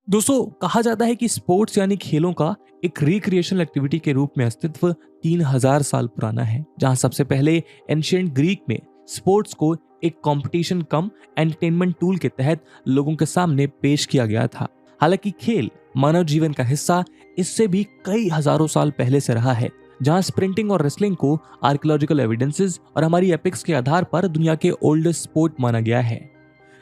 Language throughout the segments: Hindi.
दोस्तों, कहा जाता है कि स्पोर्ट्स यानी खेलों का एक रिक्रिएशनल एक्टिविटी के रूप में अस्तित्व 3000 साल पुराना है, जहां सबसे पहले एंशिएंट ग्रीक में स्पोर्ट्स को एक कंपटीशन कम एंटरटेनमेंट टूल के तहत लोगों के सामने पेश किया गया था। हालांकि खेल मानव जीवन का हिस्सा इससे भी कई हजारों साल पहले से रहा है, जहां स्प्रिंटिंग और रेसलिंग को आर्कियोलॉजिकल एविडेंसेस और हमारी एपिक्स के आधार पर दुनिया के ओल्डेस्ट स्पोर्ट माना गया है।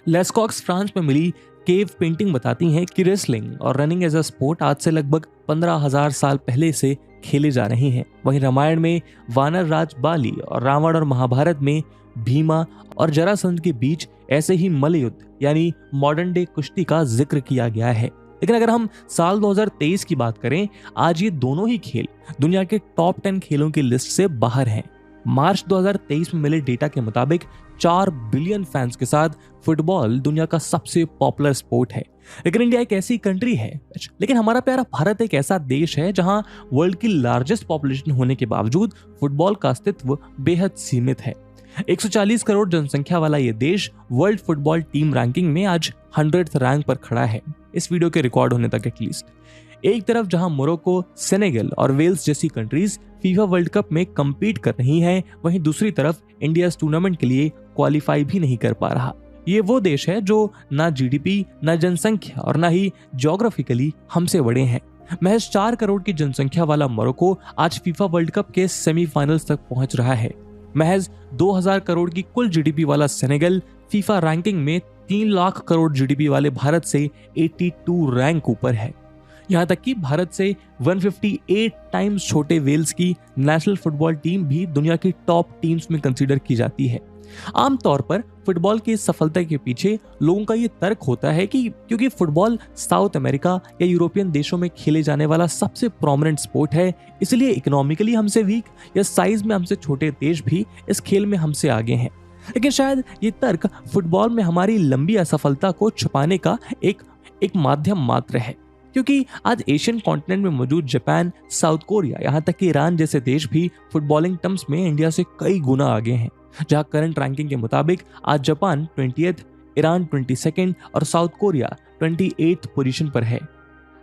लेस्कॉक्स फ्रांस में मिली केव पेंटिंग बताती हैं कि रेसलिंग और रनिंग एज अ स्पोर्ट आज से लगभग 15,000 साल पहले से खेले जा रहे हैं। वहीं रामायण में वानर राज बाली और रावण और महाभारत में भीमा और जरासंध के बीच ऐसे ही मल्लयुद्ध यानी मॉडर्न डे कुश्ती का जिक्र किया गया है। लेकिन अगर हम साल 2023 की बात करें, आज ये दोनों ही खेल दुनिया के टॉप 10 खेलों की लिस्ट से बाहर हैं। मार्च 2023 में मिले डेटा के मुताबिक 4 बिलियन फैंस के साथ फुटबॉल दुनिया का सबसे पॉपुलर स्पोर्ट है। लेकिन इंडिया एक ऐसी कंट्री है, लेकिन हमारा प्यारा भारत एक ऐसा देश है जहां वर्ल्ड की लार्जेस्ट पॉपुलेशन होने के बावजूद फुटबॉल का अस्तित्व बेहद सीमित है। 140 करोड़ जनसंख्या वाला ये देश वर्ल्ड फुटबॉल टीम रैंकिंग में आज 100th रैंक पर खड़ा है, इस वीडियो के रिकॉर्ड होने तक एटलीस्ट। एक तरफ जहां मोरक्को, सेनेगल और वेल्स जैसी कंट्रीज फीफा वर्ल्ड कप में कम्पीट कर रही हैं, वहीं दूसरी तरफ इंडिया इस टूर्नामेंट के लिए क्वालिफाई भी नहीं कर पा रहा। ये वो देश है जो ना जीडीपी, ना जनसंख्या और ना ही ज्योग्राफिकली हमसे बड़े हैं। महज 4 करोड़ की जनसंख्या वाला मोरक्को आज फीफा वर्ल्ड कप के सेमीफाइनल्स तक पहुंच रहा है। महज 2000 करोड़ की कुल जीडीपी वाला सेनेगल फीफा रैंकिंग में 3 लाख करोड़ जीडीपी वाले भारत से 82 रैंक ऊपर है। यहाँ तक कि भारत से 158 टाइम्स छोटे वेल्स की नेशनल फुटबॉल टीम भी दुनिया की टॉप टीम्स में कंसीडर की जाती है। आमतौर पर फुटबॉल की सफलता के पीछे लोगों का ये तर्क होता है कि क्योंकि फुटबॉल साउथ अमेरिका या यूरोपियन देशों में खेले जाने वाला सबसे प्रोमिनेंट स्पोर्ट है, इसलिए इकोनॉमिकली हमसे वीक या साइज में हमसे छोटे देश भी इस खेल में हमसे आगे हैं। लेकिन शायद ये तर्क फुटबॉल में हमारी लंबी असफलता को छुपाने का एक माध्यम मात्र है, क्योंकि आज एशियन कॉन्टिनेंट में मौजूद जापान, साउथ कोरिया, यहाँ तक कि ईरान जैसे देश भी फुटबॉलिंग टर्म्स में इंडिया से कई गुना आगे हैं। जहां करंट रैंकिंग के मुताबिक आज जापान 20th, ईरान 22nd और साउथ कोरिया 28th पोजीशन पर है।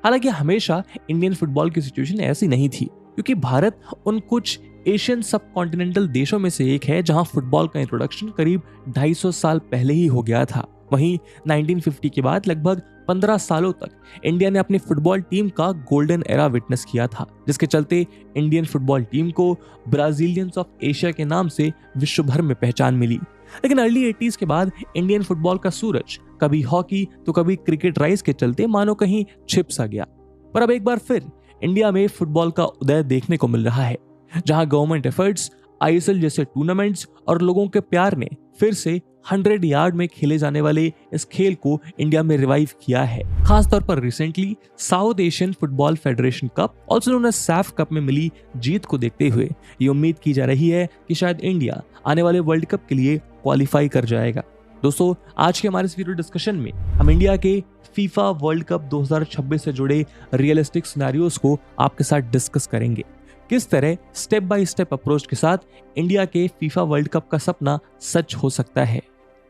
हालांकि हमेशा इंडियन फुटबॉल की सिचुएशन ऐसी नहीं थी, क्योंकि भारत उन कुछ एशियन सब कॉन्टिनेंटल देशों में से एक है जहां फुटबॉल का इंट्रोडक्शन करीब 250 साल पहले ही हो गया था। वहीं 1950 के बाद लगभग 15 सालों तक इंडिया ने अपनी फुटबॉल टीम का गोल्डन एरा विटनेस किया था, जिसके चलते इंडियन फुटबॉल टीम को ब्राजीलियंस ऑफ एशिया के नाम से विश्व भर में पहचान मिली। लेकिन अर्ली 80s के बाद इंडियन फुटबॉल का सूरज कभी हॉकी तो कभी क्रिकेट राइज के चलते मानो कहीं छिप सा गया। पर अब एक बार फिर इंडिया में फुटबॉल का उदय देखने को मिल रहा है, जहां गवर्नमेंट एफर्ट्स, आईएसएल जैसे टूर्नामेंट्स और लोगों के प्यार ने फिर से 100 यार्ड में खेले जाने वाले इस खेल को इंडिया में रिवाइव किया है। खासतौर पर recently South Asian Football Federation Cup, also known as SAFF Cup में मिली जीत को देखते हुए ये उम्मीद की जा रही है कि शायद इंडिया आने वाले वर्ल्ड कप के लिए क्वालिफाई कर जाएगा। दोस्तों, आज के हमारे इस वीडियो डिस्कशन में हम इंडिया के फीफा वर्ल्ड कप 2026 से जुड़े रियलिस्टिक सिनेरियोस को आपके साथ डिस्कस करेंगे। किस तरह स्टेप बाय स्टेप अप्रोच के साथ इंडिया के फीफा वर्ल्ड कप का सपना सच हो सकता है।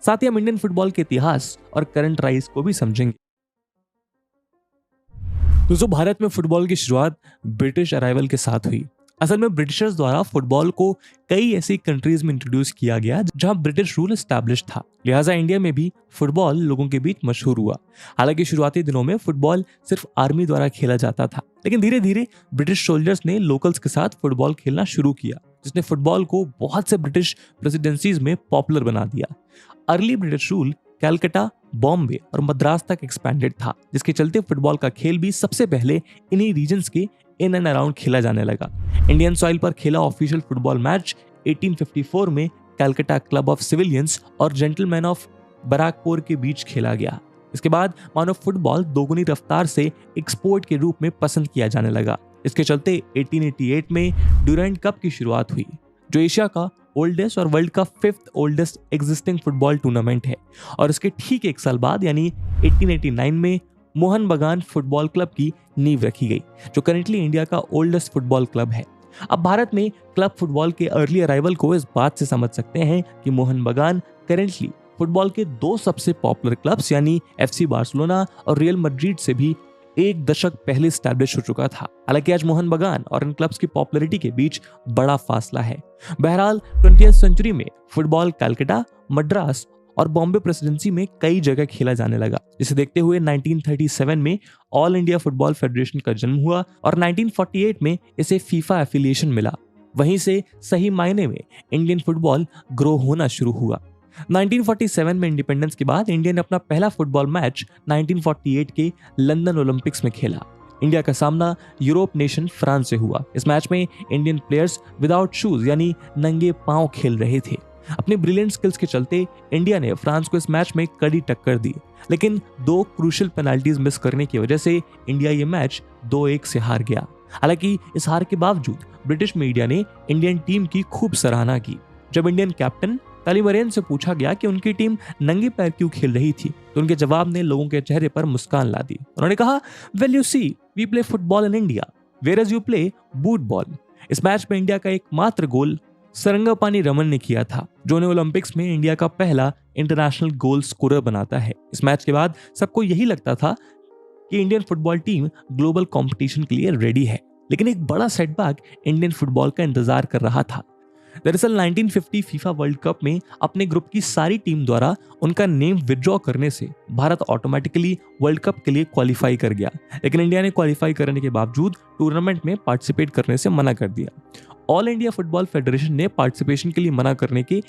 साथ ही हम इंडियन फुटबॉल के इतिहास और करंट राइज को भी समझेंगे। दोस्तों, भारत में फुटबॉल की शुरुआत ब्रिटिश अराइवल के साथ हुई। असल में ब्रिटिशर्स द्वारा फुटबॉल को कई ऐसी कंट्रीज में इंट्रोड्यूस किया गया जहां ब्रिटिश रूल एस्टैब्लिश था, लिहाजा इंडिया में भी फुटबॉल लोगों के बीच मशहूर हुआ। हालांकि शुरुआती दिनों में फुटबॉल सिर्फ आर्मी द्वारा खेला जाता था, लेकिन धीरे धीरे ब्रिटिश सोल्जर्स ने लोकल्स के साथ फुटबॉल खेलना शुरू किया, जिसने फुटबॉल को बहुत से ब्रिटिश प्रेसिडेंसीज में पॉपुलर बना दिया। Early British rule Calcutta, Bombay और मद्रास तक एक्सपैंडेड था, जिसके चलते फुटबॉल का खेल भी सबसे पहले इन्हीं रीजन्स के इन एंड अराउंड खेला जाने लगा। इंडियन सॉइल पर खेला ऑफिशियल फुटबॉल मैच 1854 में कलकत्ता क्लब ऑफ सिविलियंस और जेंटलमैन ऑफ बराकपुर के बीच खेला गया। इसके बाद मानो फुटबॉल दोगुनी रफ्तार से एक स्पोर्ट के रूप में पसंद किया जाने लगा। इसके चलते 1888 में ड्यूरेंट कप की शुरुआत हुई, जो एशिया का ओल्डेस्ट और वर्ल्ड का 5th oldest existing football tournament है। और इसके ठीक एक साल बाद यानी 1889 में मोहन बगान फुटबॉल क्लब की नींव रखी गई, जो करेंटली इंडिया का ओल्डेस्ट फुटबॉल क्लब है। अब भारत में क्लब फुटबॉल के अर्ली अराइवल को इस बात से समझ सकते हैं कि मोहन बगान करेंटली फुटबॉल के दो सबसे पॉपुलर क्लब्स यानी FC बार्सिलोना और रियल मैड्रिड से भी एक दशक पहले स्टैब्लिश हो चुका था। हालांकि आज मोहन बगान और इन क्लब्स की पॉपुलैरिटी के बीच बड़ा फासला है। बहरहाल 20वीं सेंचुरी में फुटबॉल कलकत्ता, मद्रास और बॉम्बे प्रेसिडेंसी में कई जगह खेला जाने लगा, जिसे देखते हुए 1937 में ऑल इंडिया फुटबॉल फेडरेशन का जन्म हुआ और 1948 में इसे फीफा एफिलिएशन मिला। वहीं से सही मायने में इंडियन फुटबॉल ग्रो होना शुरू हुआ। 1947 में इंडिपेंडेंस के बाद इंडिया ने अपना पहला फुटबॉल मैच 1948 के लंदन ओलंपिक्स में खेला। इंडिया का सामना यूरोप नेशन फ्रांस से हुआ। इस मैच में इंडियन प्लेयर्स विदाउट शूज यानी नंगे पांव खेल रहे थे। अपने ब्रिलियंट स्किल्स के चलते इंडिया ने फ्रांस को इस मैच में कड़ी टक्कर दी, लेकिन दो क्रूशियल पेनाल्टीज मिस करने की वजह से इंडिया ये मैच 2-1 से हार गया। हालांकि इस हार के बावजूद ब्रिटिश मीडिया ने इंडियन टीम की खूब सराहना की। जब इंडियन कैप्टन तालिमरेन से पूछा गया कि उनकी टीम नंगे पैर क्यों खेल रही थी, तो उनके जवाब ने लोगों के चेहरे पर मुस्कान ला दी। उन्होंने कहा, well you see we play football in India where as you play boot ball. इस मैच में इंडिया का एकमात्र गोल सरंगापानी रमन ने किया था, जो उन्हें ओलंपिक्स में इंडिया का पहला इंटरनेशनल गोल स्कोरर बनाता है। इस मैच के बाद सबको यही लगता था कि Indian football team global competition के लिए रेडी है, लेकिन एक बड़ा सेटबैक इंडियन फुटबॉल का इंतजार कर रहा था। दरअसल 1950 फीफा वर्ल्ड कप में अपने ग्रुप की सारी टीम द्वारा उनका नेम विड्रॉ करने से भारत ऑटोमेटिकली वर्ल्ड कप के लिए क्वालिफाई कर गया, लेकिन इंडिया ने क्वालिफाई करने के बावजूद टूर्नामेंट में पार्टिसिपेट करने से मना कर दिया। ऑल इंडिया फुटबॉल फेडरेशन ने पार्टिसिपेशन के लिए मना करने के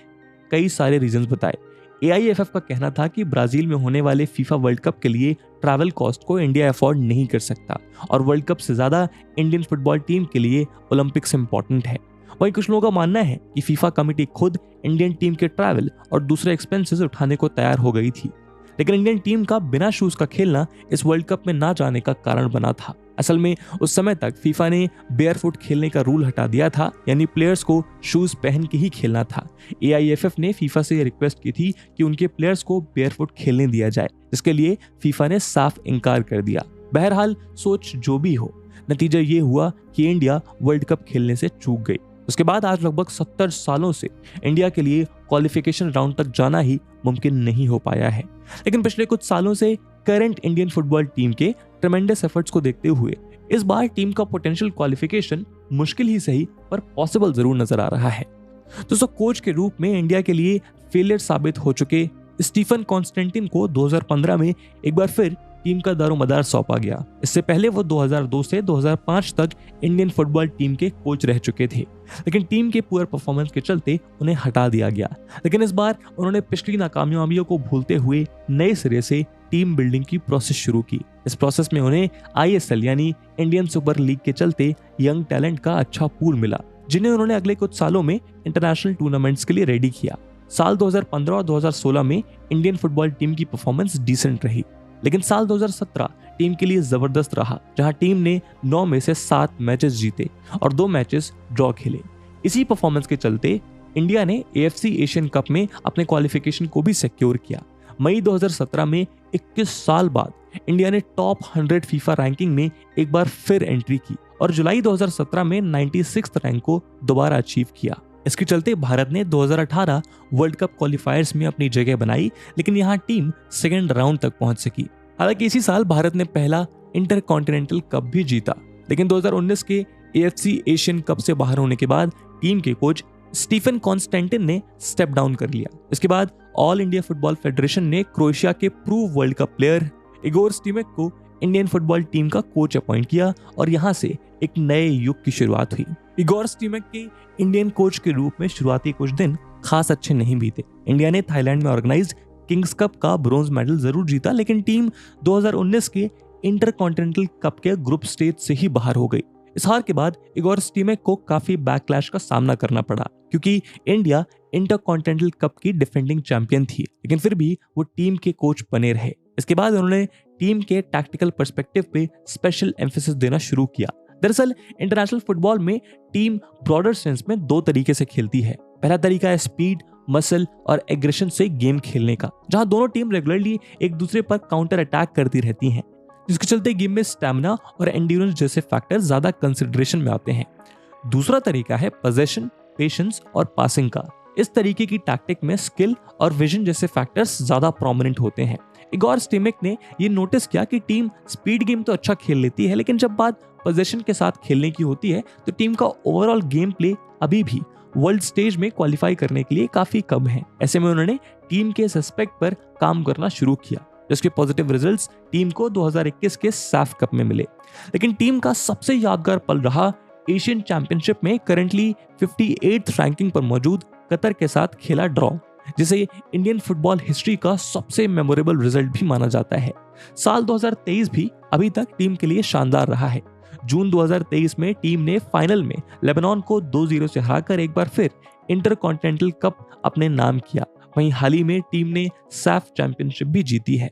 कई सारे रीजंस बताए। AIFF का कहना था कि ब्राजील में होने वाले फीफा वर्ल्ड कप के लिए ट्रैवल कॉस्ट को इंडिया अफोर्ड नहीं कर सकता और वर्ल्ड कप से ज्यादा इंडियन फुटबॉल टीम के लिए ओलंपिक्स इंपॉर्टेंट है। वहीं कुछ लोगों का मानना है कि फीफा कमेटी खुद इंडियन टीम के ट्रैवल और दूसरे एक्सपेंसेस उठाने को तैयार हो गई थी, लेकिन इंडियन टीम का बिना शूज का खेलना इस वर्ल्ड कप में ना जाने का कारण बना था। असल में उस समय तक फीफा ने बेयरफुट खेलने का रूल हटा दिया था, यानी प्लेयर्स को शूज पहन के ही खेलना था। AIFF ने फीफा से रिक्वेस्ट की थी कि उनके प्लेयर्स को बेयरफुट खेलने दिया जाए, जिसके लिए फीफा ने साफ इनकार कर दिया। बहरहाल सोच जो भी हो, नतीजा ये हुआ कि इंडिया वर्ल्ड कप खेलने से चूक गई। उसके बाद आज लगभग 70 सालों से इंडिया के लिए क्वालिफिकेशन राउंड तक जाना ही मुमकिन नहीं हो पाया है। लेकिन पिछले कुछ सालों से करंट इंडियन फुटबॉल टीम के ट्रेमेंडस एफर्ट्स को देखते हुए इस बार टीम का पोटेंशियल क्वालिफिकेशन मुश्किल ही सही पर पॉसिबल जरूर नजर आ रहा है। दोस्तों, कोच के रूप में इंडिया के लिए फेलियर साबित हो चुके स्टीफन कॉन्स्टेंटिन को 2015 में एक बार फिर टीम का दारोमदार सौंपा गया। इससे पहले वो 2002 से 2005 तक इंडियन फुटबॉल टीम के कोच रह चुके थे, लेकिन टीम के पुअर परफॉर्मेंस के चलते उन्हें हटा दिया गया। लेकिन इस बार उन्होंने पिछली नाकामयाबियों को भूलते हुए नए सिरे से टीम बिल्डिंग की प्रोसेस शुरू की। इस प्रोसेस में उन्हें ISL यानी इंडियन सुपर लीग के चलते यंग टैलेंट का अच्छा पूल मिला, जिन्हें उन्होंने अगले कुछ सालों में इंटरनेशनल टूर्नामेंट्स के लिए रेडी किया। साल 2015 और 2016 में इंडियन फुटबॉल टीम की परफॉर्मेंस डिसेंट रही, लेकिन साल 2017 टीम के लिए जबरदस्त रहा, जहां टीम ने 9 में से 7 मैचेस जीते और 2 मैचेस ड्रॉ खेले। इसी परफॉर्मेंस के चलते इंडिया ने AFC एशियन कप में अपने क्वालिफिकेशन को भी सिक्योर किया। मई 2017 में 21 साल बाद इंडिया ने टॉप 100 फीफा रैंकिंग में एक बार फिर एंट्री की और जुलाई 2017 में 96th रैंक को दोबारा अचीव किया। इसके चलते भारत ने 2018 वर्ल्ड कप क्वालिफायर्स में अपनी जगह बनाई, लेकिन यहाँ टीम सेकेंड राउंड तक पहुंच सकी। हालांकि इसी साल भारत ने पहला इंटरकॉन्टिनेंटल कप भी जीता, लेकिन 2019 के AFC एशियन कप से बाहर होने के बाद टीम के कोच स्टीफन कॉन्स्टेंटिन ने स्टेप डाउन कर लिया। इसके बाद ऑल इंडिया फुटबॉल फेडरेशन ने क्रोएशिया के प्रूव world cup player Igor Stimac को इंडियन फुटबॉल टीम का कोच अपॉइंट किया और यहां से एक नए युग की शुरुआत हुई। इगोर स्टीमेक के इंडियन कोच के रूप में शुरुआती कुछ दिन खास अच्छे नहीं बीते। इंडिया ने थाईलैंड में ऑर्गेनाइज्ड किंग्स कप का ब्रोंज मेडल जरूर जीता, लेकिन टीम 2019 के इंटरकॉन्टिनेंटल कप के ग्रुप स्टेज से ही बाहर हो गई। इस हार के बाद इगोर स्टीमेक को काफी बैकलैश का सामना करना पड़ा, क्योंकि इंडिया इंटरकॉन्टिनेंटल कप की डिफेंडिंग चैंपियन थी, लेकिन फिर भी वो टीम के कोच बने रहे। इसके बाद उन्होंने टीम के टैक्टिकल पर्सपेक्टिव पे स्पेशल एम्फेसिस देना शुरू किया। दरअसल इंटरनेशनल फुटबॉल में टीम ब्रॉडर सेंस में 2 तरीके से खेलती है। पहला तरीका है स्पीड, मसल और एग्रेशन से गेम खेलने का, जहां दोनों टीम रेगुलरली एक दूसरे पर काउंटर अटैक करती रहती हैं, जिसके चलते गेम में स्टैमिना और एंड्योरेंस जैसे फैक्टर ज्यादा कंसिडरेशन में आते हैं। दूसरा तरीका है पोजेशन, पेशेंस और पासिंग का, इस तरीके की टैक्टिक में स्किल और विजन जैसे फैक्टर्स ज्यादा प्रोमिनेंट होते हैं। इगोर स्टिमेक ने ये नोटिस किया कि टीम स्पीड गेम तो अच्छा खेल लेती है, लेकिन जब बात पोजीशन के साथ खेलने की होती है तो टीम का ओवरऑल गेम प्ले अभी भी वर्ल्ड स्टेज में क्वालिफाई करने के लिए काफी कम है। ऐसे में उन्होंने टीम के इस एस्पेक्ट पर काम करना शुरू किया, जिसके पॉजिटिव रिजल्ट्स टीम को 2021 के सैफ कप में मिले। लेकिन टीम का सबसे यादगार पल रहा एशियन चैंपियनशिप में करंटली 58th रैंकिंग पर मौजूद कतर के साथ खेला ड्रॉ, जिसे इंडियन फुटबॉल हिस्ट्री का सबसे मेमोरेबल रिजल्ट भी माना जाता है। साल 2023 भी अभी तक टीम के लिए शानदार रहा है। जून 2023 में टीम ने फाइनल में लेबनान को 2-0 से हराकर एक बार फिर इंटरकॉन्टिनेंटल कप अपने नाम किया। वहीं हाल ही में टीम ने सैफ चैंपियनशिप भी जीती है।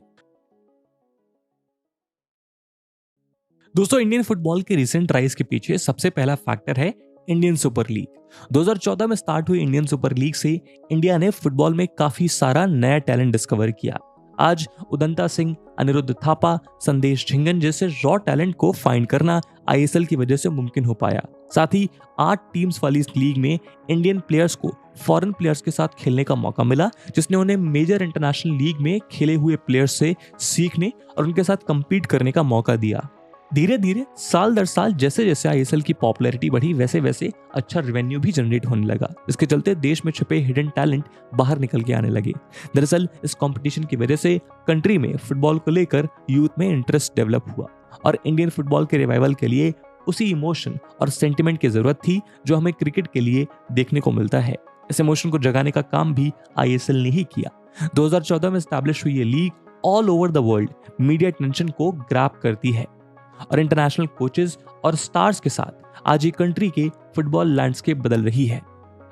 दोस्तों, इंडियन फुटबॉल के रिसेंट राइज के पीछे सबसे पहला फैक्टर है इंडियन सुपर लीग। 2014 में स्टार्ट हुई इंडियन सुपर लीग से इंडिया ने फुटबॉल में काफी सारा नया टैलेंट डिस्कवर किया। आज उदंता सिंह, अनिरुद्ध थापा, संदेश झिंगन जैसे रॉ टैलेंट को फाइंड करना आईएसएल की वजह से मुमकिन हो पाया। साथ ही 8 टीम्स वाली इस लीग में इंडियन प्लेयर्स को फॉरेन प्लेयर्स के साथ खेलने का मौका मिला, जिसने उन्हें मेजर इंटरनेशनल लीग में खेले हुए प्लेयर्स से सीखने और उनके साथ compete करने का मौका दिया। धीरे धीरे साल दर साल जैसे जैसे आईएसएल की पॉपुलैरिटी बढ़ी, वैसे वैसे अच्छा रेवेन्यू भी जनरेट होने लगा। इसके चलते देश में छुपे हिडन टैलेंट बाहर निकल के आने लगे। दरअसल इस कंपटीशन की वजह से कंट्री में फुटबॉल को लेकर यूथ में इंटरेस्ट डेवलप हुआ और इंडियन फुटबॉल के रिवाइवल के लिए उसी इमोशन और सेंटिमेंट की जरूरत थी जो हमें क्रिकेट के लिए देखने को मिलता है। इस इमोशन को जगाने का काम भी आईएसएल ने ही किया। 2014 में एस्टैब्लिश हुई ये league all over the world media attention को ग्रैब करती है और इंटरनेशनल कोचेस और स्टार्स के साथ आज ये कंट्री के फुटबॉल लैंडस्केप बदल रही है।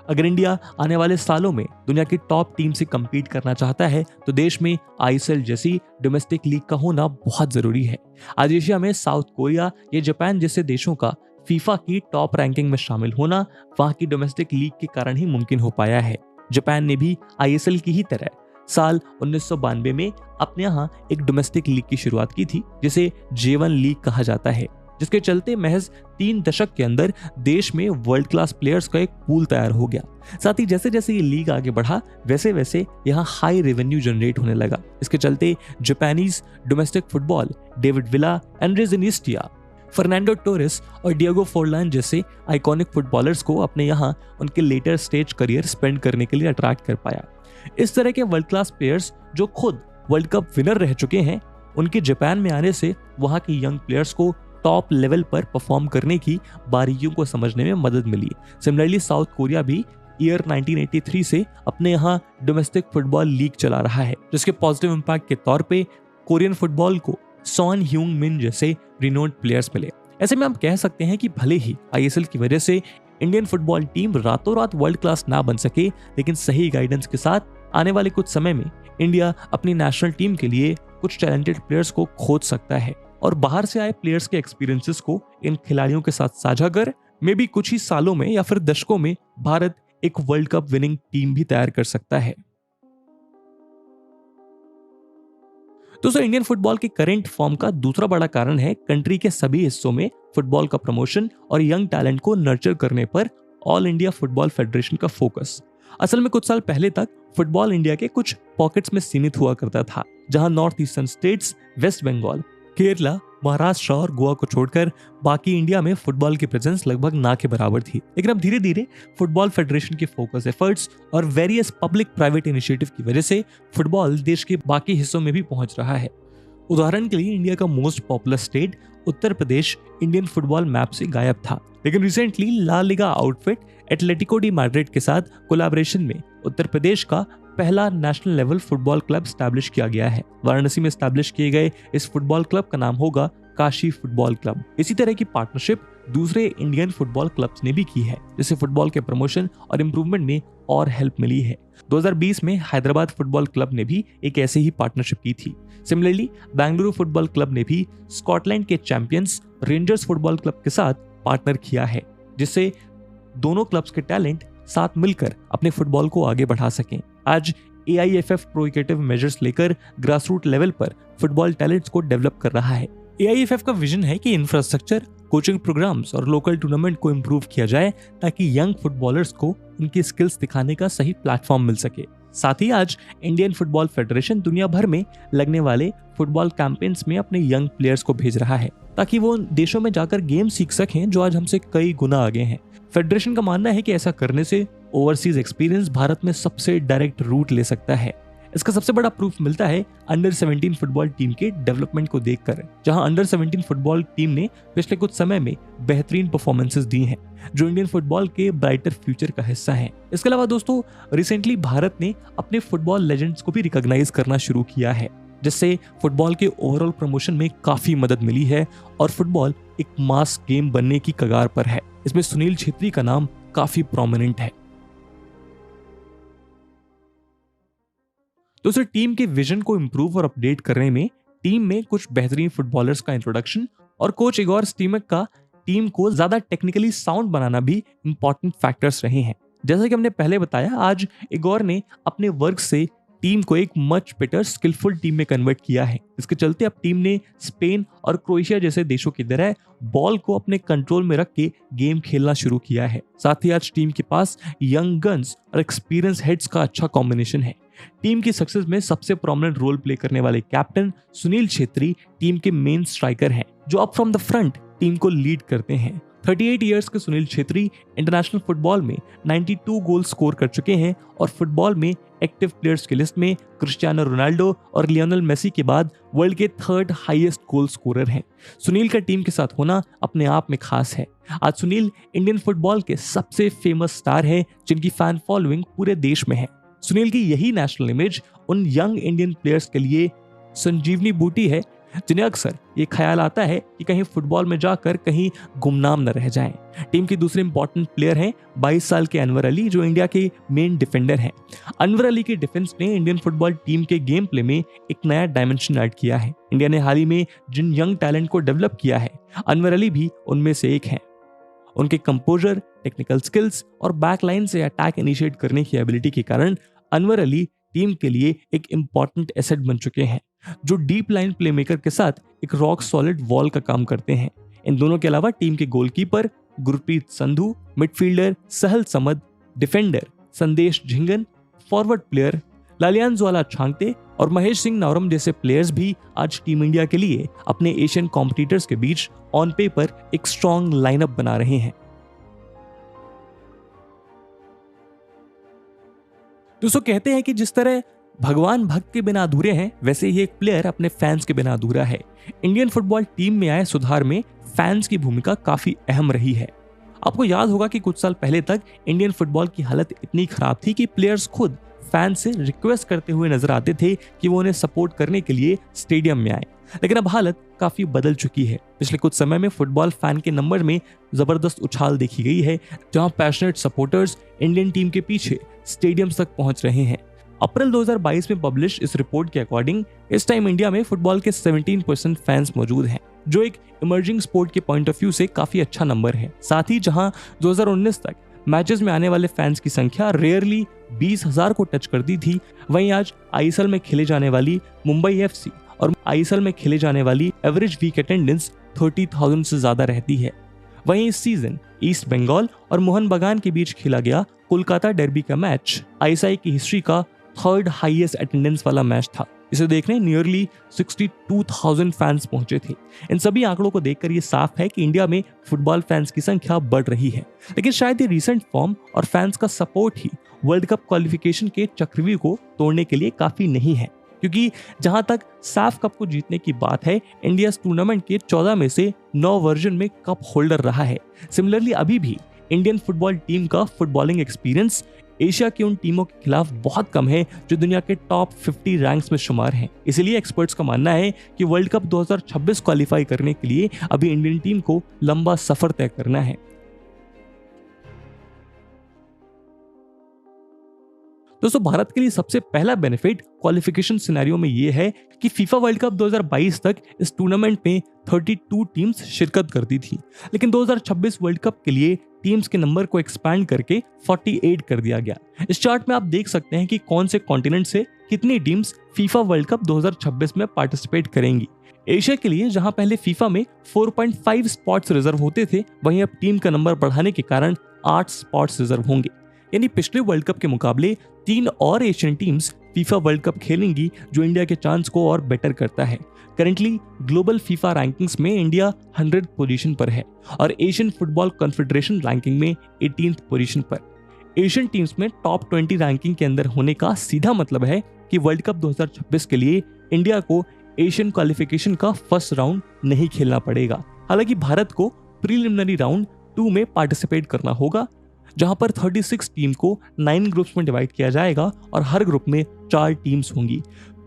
अगर इंडिया आने वाले सालों में दुनिया की टॉप टीम से compete करना चाहता है तो देश में आईएसएल जैसी डोमेस्टिक लीग का होना बहुत जरूरी है। आज एशिया में साउथ कोरिया या जापान जैसे देशों का फीफा की टॉप रैंकिंग में शामिल होना वहां की डोमेस्टिक लीग के कारण ही मुमकिन हो पाया है। जापान ने भी आईएसएल की ही तरह साल 1992 में अपने यहाँ एक डोमेस्टिक लीग की शुरुआत की थी, जिसे J1 लीग कहा जाता है, जिसके चलते महज 3 दशक के अंदर देश में वर्ल्ड क्लास प्लेयर्स का एक पूल तैयार हो गया। साथ ही जैसे जैसे ये लीग आगे बढ़ा वैसे वैसे यहाँ हाई रेवेन्यू जनरेट होने लगा। इसके चलते Japanese domestic football David Villa, Andres Iniesta, Fernando Torres और डिएगो फोरलान जैसे आइकॉनिक फुटबॉलर्स को अपने यहाँ उनके लेटर स्टेज करियर स्पेंड करने के लिए अट्रैक्ट कर पाया। इस तरह के वर्ल्ड क्लास प्लेयर्स जो खुद वर्ल्ड कप विनर रह चुके हैं, उनके जापान में आने से वहां के यंग प्लेयर्स को टॉप लेवल पर परफॉर्म करने की बारीकियों को समझने में मदद मिली। सिमिलरली साउथ कोरिया भी ईयर 1983 से अपने यहाँ डोमेस्टिक फुटबॉल लीग चला रहा है, जिसके पॉजिटिव इम्पैक्ट के तौर पे कोरियन फुटबॉल को सॉन ह्यूंग मिन जैसे रिनोन्ड प्लेयर्स मिले। ऐसे में हम कह सकते हैं कि भले ही आईएसएल की वजह से इंडियन फुटबॉल टीम रातों रात वर्ल्ड क्लास ना बन सके, लेकिन सही गाइडेंस के साथ आने वाले कुछ समय में इंडिया अपनी नेशनल टीम के लिए कुछ टैलेंटेड प्लेयर्स को खोज सकता है और बाहर से आए प्लेयर्स के एक्सपीरियंसेस को इन खिलाड़ियों के साथ साझा कर मे बी कुछ ही सालों में या फिर दशकों में भारत एक वर्ल्ड कप विनिंग टीम भी तैयार कर सकता है। दोस्तों, इंडियन फुटबॉल के करंट फॉर्म का दूसरा बड़ा कारण है कंट्री के सभी हिस्सों में फुटबॉल का प्रमोशन और यंग टैलेंट को नर्चर करने पर ऑल इंडिया फुटबॉल फेडरेशन का फोकस। असल में कुछ साल पहले तक फुटबॉल इंडिया के कुछ पॉकेट्स में सीमित हुआ करता था, जहां north eastern states, west Bengal, Kerala, Maharashtra और गोवा को छोड़कर बाकी इंडिया में फुटबॉल की प्रेजेंस लगभग ना के बराबर थी। लेकिन अब धीरे धीरे फुटबॉल फेडरेशन के फोकस एफर्ट्स और वेरियस पब्लिक प्राइवेट इनिशिएटिव की वजह से फुटबॉल देश के बाकी हिस्सों में भी पहुंच रहा है। उदाहरण के लिए इंडिया का most popular state Uttar Pradesh Indian football map से गायब था, लेकिन रिसेंटली ला लिगा आउटफिट एटलेटिको डी मैड्रिड के साथ कोलैबोरेशन में उत्तर प्रदेश का पहला national level football club establish किया गया है। वाराणसी में स्टैब्लिश किए गए इस फुटबॉल क्लब का नाम होगा काशी फुटबॉल क्लब। इसी तरह की पार्टनरशिप दूसरे इंडियन फुटबॉल क्लब्स ने भी की है, जिससे फुटबॉल के प्रमोशन और इम्प्रूवमेंट में और हेल्प मिली है। 2020 में हैदराबाद फुटबॉल क्लब ने भी एक ऐसे ही पार्टनरशिप की थी। सिमिलरली बेंगलुरु फुटबॉल क्लब ने भी स्कॉटलैंड के चैंपियंस रेंजर्स फुटबॉल क्लब के साथ पार्टनर किया है, जिससे दोनों क्लब्स के टैलेंट साथ मिलकर अपने फुटबॉल को आगे बढ़ा सकें। आज AIFF प्रोएक्टिव मेजर्स लेकर ग्रासरूट लेवल पर फुटबॉल टैलेंट्स को डेवलप कर रहा है। AIFF का विजन है कि इंफ्रास्ट्रक्चर कोचिंग प्रोग्राम्स और लोकल टूर्नामेंट को इम्प्रूव किया जाए ताकि यंग फुटबॉलर्स को उनकी स्किल्स दिखाने का सही प्लेटफॉर्म मिल सके। साथ ही आज इंडियन फुटबॉल फेडरेशन दुनिया भर में लगने वाले फुटबॉल कैंपेन्स में अपने यंग प्लेयर्स को भेज रहा है ताकि वो उन देशों में जाकर गेम सीख सकें जो आज हमसे कई गुना आगे हैं। फेडरेशन का मानना है कि ऐसा करने से ओवरसीज एक्सपीरियंस भारत में सबसे डायरेक्ट रूट ले सकता है। इसका सबसे बड़ा प्रूफ मिलता है अंडर 17 फुटबॉल टीम के डेवलपमेंट को देखकर, जहां अंडर 17 फुटबॉल टीम ने पिछले कुछ समय में बेहतरीन परफॉर्मेंसेस दी हैं जो इंडियन फुटबॉल के ब्राइटर फ्यूचर का हिस्सा हैं। इसके अलावा दोस्तों, रिसेंटली भारत ने अपने फुटबॉल लेजेंड्स को भी रिकॉग्नाइज करना शुरू किया है, जिससे फुटबॉल के ओवरऑल प्रमोशन में काफी मदद मिली है और फुटबॉल एक मास गेम बनने की कगार पर है। इसमें सुनील छेत्री का नाम काफी प्रोमिनेंट है। दोस्तों, टीम के विजन को इंप्रूव और अपडेट करने में टीम में कुछ बेहतरीन फुटबॉलर्स का इंट्रोडक्शन और कोच इगोर स्टीमक का टीम को ज्यादा टेक्निकली साउंड बनाना भी इंपॉर्टेंट फैक्टर्स रहे हैं। जैसा कि हमने पहले बताया, आज इगोर ने अपने वर्क से टीम को एक मच बेटर स्किलफुल टीम में कन्वर्ट किया है। इसके चलते अब टीम ने स्पेन और क्रोएशिया जैसे देशों की तरह बॉल को अपने कंट्रोल में रख के गेम खेलना शुरू किया है। साथ ही आज टीम के पास यंग गन्स और एक्सपीरियंस हेड्स का अच्छा कॉम्बिनेशन है। टीम की सक्सेस में सबसे प्रोमिनेंट रोल प्ले करने वाले कैप्टन सुनील छेत्री टीम के मेन स्ट्राइकर हैं, जो up from the front team को लीड करते हैं। 38 इयर्स के सुनील छेत्री इंटरनेशनल फुटबॉल में 92 गोल स्कोर कर चुके हैं और फुटबॉल में एक्टिव प्लेयर्स की लिस्ट में क्रिस्टियानो रोनाल्डो और लियोनेल मेसी के बाद वर्ल्ड के 3rd हाईएस्ट गोल स्कोरर हैं। सुनील का टीम के साथ होना अपने आप में खास है। आज सुनील इंडियन फुटबॉल के सबसे फेमस स्टार हैं, जिनकी फैन फॉलोइंग पूरे देश में है। सुनील की यही नेशनल इमेज उन यंग इंडियन प्लेयर्स के लिए संजीवनी बूटी है, जिन्हें अक्सर ये ख्याल आता है कि कहीं फुटबॉल में जाकर कहीं गुमनाम न रह जाएं। टीम की दूसरे इंपॉर्टेंट प्लेयर हैं 22 साल के अनवर अली, जो इंडिया के मेन डिफेंडर हैं। अनवर अली के डिफेंस ने इंडियन फुटबॉल टीम के गेम प्ले में एक नया डायमेंशन ऐड किया है। इंडिया ने हाल ही में जिन यंग टैलेंट को डेवलप किया है, अनवर अली भी उनमें से एक है। उनके कंपोजर, टेक्निकल स्किल्स और बैकलाइन से अटैक इनिशिएट करने की एबिलिटी के कारण अनवर अली टीम के लिए एक इंपॉर्टेंट एसेट बन चुके हैं, जो डीप लाइन प्लेमेकर के साथ एक रॉक सॉलिड वॉल का काम करते हैं। इन दोनों के अलावा टीम के गोलकीपर गुरप्रीत संधू, मिडफील्डर सहल समद, डिफेंडर संदेश झिंगन, फॉरवर्ड प्लेयर लालियान ज्वाला छांगते और महेश सिंह नावरम जैसे प्लेयर्स भी आज टीम इंडिया के लिए अपने एशियन कॉम्पिटिटर्स के बीच ऑन पेपर एक स्ट्रॉन्ग लाइनअप बना रहे हैं। दोस्तों, कहते हैं कि जिस तरह भगवान भक्त के बिना अधूरे हैं, वैसे ही एक प्लेयर अपने फैंस के बिना अधूरा है। इंडियन फुटबॉल टीम में आए सुधार में फैंस की भूमिका काफी अहम रही है। आपको याद होगा कि कुछ साल पहले तक इंडियन फुटबॉल की हालत इतनी खराब थी कि प्लेयर्स खुद फैंस से रिक्वेस्ट करते हुए नजर आते थे कि वो उन्हें सपोर्ट करने के लिए स्टेडियम में आए। लेकिन अब हालत काफी बदल चुकी है। पिछले कुछ समय में फुटबॉल फैन के नंबर में जबरदस्त उछाल देखी गई है, जहां पैशनेट सपोर्टर्स इंडियन टीम के पीछे स्टेडियम्स तक पहुंच रहे हैं। अप्रैल 2022 में पब्लिश इस रिपोर्ट के अकॉर्डिंग इस टाइम इंडिया में फुटबॉल के 17% फैंस मौजूद हैं, जो एक इमर्जिंग स्पोर्ट के पॉइंट ऑफ व्यू से काफी अच्छा नंबर है। साथ ही जहां 2019 तक मैचेस में आने वाले फैंस की संख्या रेयरली 20,000 को टच करती थी, वहीं आज आईएसएल में खेले जाने वाली मुंबई एफसी और आईएसएल में खेले जाने वाली एवरेज वीक अटेंडेंस 30,000 से ज्यादा रहती है। वहीं इस सीजन ईस्ट बंगाल और मोहन बगान के बीच खेला गया कोलकाता डर्बी का मैच आईएसआई की हिस्ट्री का 3rd हाईएस्ट अटेंडेंस वाला मैच था। इसे देखने नियरली 62,000 फैंस पहुंचे थे। इन सभी आंकड़ों को देखकर ये साफ है कि इंडिया में फुटबॉल फैंस की संख्या बढ़ रही है। लेकिन शायद ये रीसेंट फॉर्म और फैंस का सपोर्ट ही वर्ल्ड कप क्वालिफिकेशन के चक्रव्यूह को तोड़ने के लिए काफी नहीं है, क्योंकि जहां तक साफ कप को जीतने की बात है, इंडिया इस टूर्नामेंट के 14 में से 9 वर्जन में कप होल्डर रहा है। सिमिलरली अभी भी इंडियन फुटबॉल टीम का फुटबॉलिंग एक्सपीरियंस एशिया की उन टीमों के खिलाफ बहुत कम है जो दुनिया के टॉप 50 रैंक्स में शुमार हैं। इसलिए एक्सपर्ट्स का मानना है कि वर्ल्ड कप 2026 क्वालिफाई करने के लिए अभी इंडियन टीम को लंबा सफर तय करना है। दोस्तों, भारत के लिए सबसे पहला बेनिफिट क्वालिफिकेशन सिनेरियो में यह है कि फीफा वर्ल्ड कप 2022 तक इस टूर्नामेंट में 32 टीम्स शिरकत करती थी, लेकिन 2026 वर्ल्ड कप के लिए टीम्स के नंबर को एक्सपैंड करके 48 कर दिया गया। इस चार्ट में आप देख सकते हैं कि कौन से कॉन्टिनेंट से कितनी टीम्स फीफा वर्ल्ड कप 2026 में पार्टिसिपेट करेंगी। एशिया के लिए जहां पहले फीफा में 4.5 स्पॉट्स रिजर्व होते थे, वहीं अब टीम का नंबर बढ़ाने के कारण 8 स्पॉट्स रिजर्व होंगे। यानी पिछले वर्ल्ड कप के मुकाबले 3 और Asian teams FIFA world cup खेलेंगी, जो इंडिया के चांस को और बेटर करता है। करंटली ग्लोबल फीफा रैंकिंग्स में इंडिया 100th पोजीशन पर है और एशियन फुटबॉल कॉन्फेडरेशन रैंकिंग में 18th पोजीशन पर। एशियन टीम्स में टॉप 20 रैंकिंग के अंदर होने का सीधा मतलब है कि वर्ल्ड कप 2026 के लिए इंडिया को एशियन क्वालिफिकेशन का फर्स्ट राउंड नहीं खेलना पड़ेगा। हालांकि भारत को प्रीलिमिनरी राउंड 2 में पार्टिसिपेट करना होगा, जहां पर 36 टीम को 9 ग्रुप्स में डिवाइड किया जाएगा और हर ग्रुप में 4 टीम्स होंगी।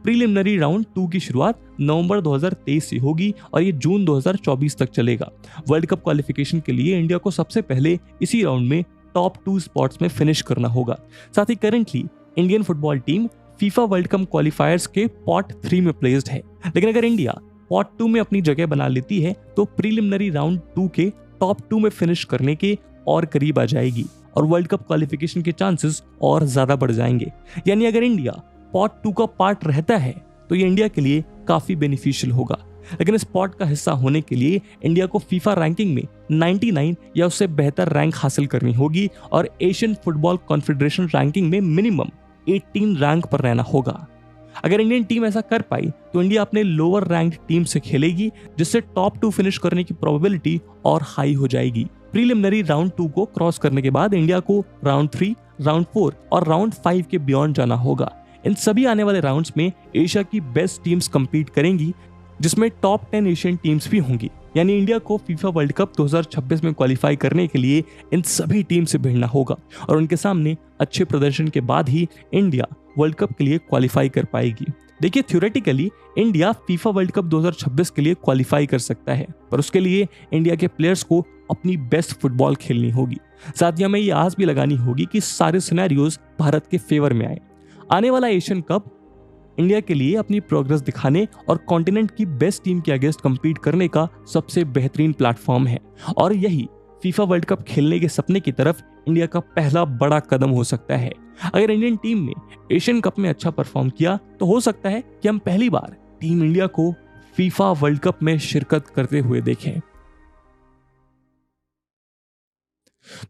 प्रीलिमिनरी राउंड 2 की शुरुआत नवंबर 2023 से होगी और ये जून 2024 तक चलेगा। वर्ल्ड कप क्वालिफिकेशन के लिए इंडिया को सबसे पहले इसी राउंड में टॉप 2 स्पॉट्स में फिनिश करना होगा। साथ ही currently Indian football team FIFA world cup qualifiers के पॉट 3 में प्लेस्ड है, लेकिन अगर इंडिया पॉट 2 में अपनी जगह बना लेती है तो प्रीलिमिनरी राउंड 2 के टॉप 2 में फिनिश करने के और करीब आ जाएगी और वर्ल्ड कप क्वालिफिकेशन के चांसेस और ज्यादा बढ़ जाएंगे। यानी अगर इंडिया पॉट 2 का पार्ट रहता है तो ये इंडिया के लिए काफी बेनिफिशियल होगा, लेकिन इस पॉट का हिस्सा होने के लिए इंडिया को फीफा रैंकिंग में 99 या उससे बेहतर रैंक हासिल करनी होगी और एशियन फुटबॉल कॉन्फेडरेशन रैंकिंग में मिनिमम 18 रैंक पर रहना होगा। अगर इंडियन टीम ऐसा कर पाई तो इंडिया अपने लोअर रैंक टीम से खेलेगी, जिससे टॉप 2 फिनिश करने की प्रोबेबिलिटी और हाई हो जाएगी। प्रीलिमिनरी राउंड 2 को क्रॉस करने के बाद इंडिया को राउंड 3, राउंड 4 और राउंड 5 के बियॉन्ड जाना होगा। इन सभी आने वाले राउंड्स में एशिया की बेस्ट टीम्स compete करेंगी, जिसमें टॉप 10 एशियन टीम्स भी होंगी। यानी इंडिया को फीफा वर्ल्ड कप 2026 में क्वालिफाई करने के लिए इन सभी टीम से भिड़ना होगा और उनके सामने अच्छे प्रदर्शन के बाद ही इंडिया वर्ल्ड कप के लिए क्वालिफाई कर पाएगी। देखिए, theoretically India FIFA world cup 2026 के लिए क्वालिफाई कर सकता है, पर उसके लिए इंडिया के प्लेयर्स को अपनी बेस्ट फुटबॉल खेलनी होगी। साथ ही हमें ये आस भी लगानी होगी कि सारे सिनेरियोज भारत के फेवर में आए। आने वाला एशियन कप इंडिया के लिए अपनी प्रोग्रेस दिखाने और कॉन्टिनेंट की बेस्ट टीम के अगेंस्ट compete करने का सबसे बेहतरीन प्लेटफॉर्म है और यही फीफा वर्ल्ड कप खेलने के सपने की तरफ इंडिया का पहला बड़ा कदम हो सकता है। अगर इंडियन टीम ने एशियन कप में अच्छा परफॉर्म किया तो हो सकता है कि हम पहली बार टीम इंडिया को फीफा वर्ल्ड कप में शिरकत करते हुए देखें।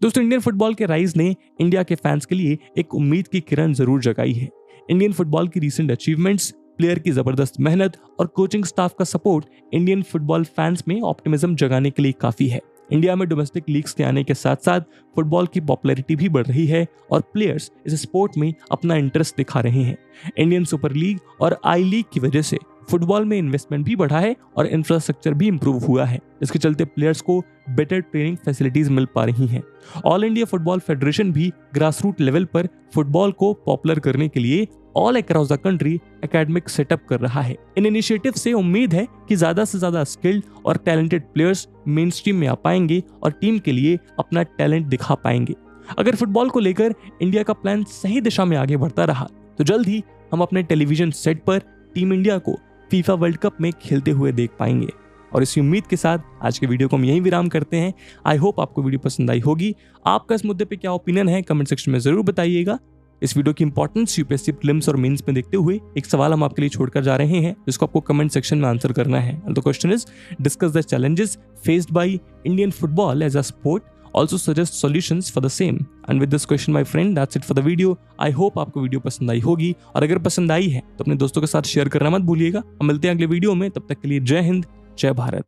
दोस्तों, इंडियन फुटबॉल के राइज ने इंडिया के फैंस के लिए एक उम्मीद की किरण जरूर जगाई है। इंडियन फुटबॉल की रीसेंट अचीवमेंट्स, प्लेयर की जबरदस्त मेहनत और कोचिंग स्टाफ का सपोर्ट इंडियन फुटबॉल फैंस में ऑप्टिमिज्म जगाने के लिए काफी है। इंडिया में डोमेस्टिक लीग्स के आने के साथ साथ फुटबॉल की पॉपुलैरिटी भी बढ़ रही है और प्लेयर्स इस स्पोर्ट में अपना इंटरेस्ट दिखा रहे हैं। इंडियन सुपर लीग और आई लीग की वजह से फुटबॉल में इन्वेस्टमेंट भी बढ़ा है और इंफ्रास्ट्रक्चर भी इंप्रूव हुआ है, जिसके चलते प्लेयर्स को बेटर ट्रेनिंग फैसिलिटीज मिल पा रही हैं। ऑल इंडिया फुटबॉल फेडरेशन भी ग्रास रूट लेवल पर फुटबॉल को पॉपुलर करने के लिए all across the country academic setup कर रहा है। इन इनिशिएटिव से उम्मीद है कि ज्यादा से ज्यादा स्किल्ड और टैलेंटेड प्लेयर्स मेन स्ट्रीम में आ पाएंगे और टीम के लिए अपना टैलेंट दिखा पाएंगे। अगर फुटबॉल को लेकर इंडिया का प्लान सही दिशा में आगे बढ़ता रहा तो जल्द ही हम अपने टेलीविजन सेट पर टीम इंडिया को फीफा वर्ल्ड कप में खेलते हुए देख पाएंगे। और इसी उम्मीद के साथ आज के वीडियो को हम यहीं विराम करते हैं। आई होप आपको वीडियो पसंद आई होगी। आपका इस मुद्दे पे क्या ओपिनियन है कमेंट सेक्शन में जरूर बताइएगा। इस वीडियो की इंपॉर्टेंस यूपीएससी प्रीलिम्स और मेंस में देखते हुए एक सवाल हम आपके लिए छोड़कर जा रहे हैं, जिसको आपको कमेंट सेक्शन में आंसर करना है। The question is, discuss the challenges faced by Indian football as a sport, also suggest solutions for the same. And with this question my friend, that's it for the video. I hope आपको वीडियो पसंद आई होगी और अगर पसंद आई है तो अपने दोस्तों के साथ शेयर करना मत भूलिएगा। हम मिलते हैं अगले वीडियो में, तब तक के लिए जय हिंद, जय भारत।